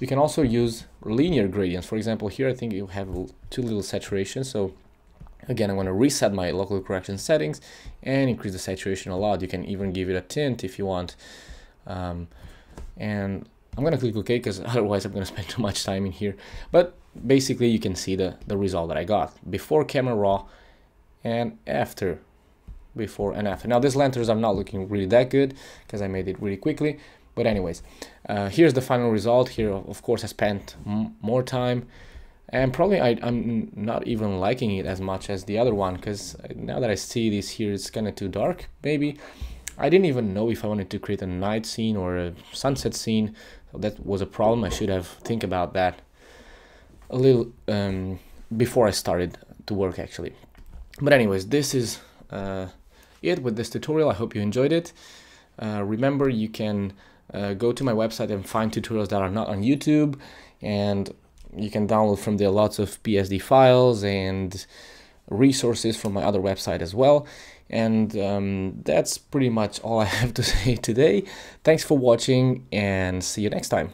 You can also use linear gradients. For example, here I think you have too little saturation, so again, I'm going to reset my local correction settings and increase the saturation a lot. You can even give it a tint if you want, and I'm gonna click OK because otherwise I'm gonna spend too much time in here. But basically you can see the result that I got before camera raw and after, before and after. Now these lanterns are not looking really that good because I made it really quickly, but anyways, here's the final result. Here of course I spent more time, and probably I'm not even liking it as much as the other one, because now that I see this here, it's kind of too dark. Maybe I didn't even know if I wanted to create a night scene or a sunset scene. So that was a problem. I should have think about that a little before I started to work actually. But anyways, this is it with this tutorial. I hope you enjoyed it. Remember, you can go to my website and find tutorials that are not on YouTube, and you can download from there lots of PSD files and resources from my other website as well. And that's pretty much all I have to say today. Thanks for watching, and see you next time.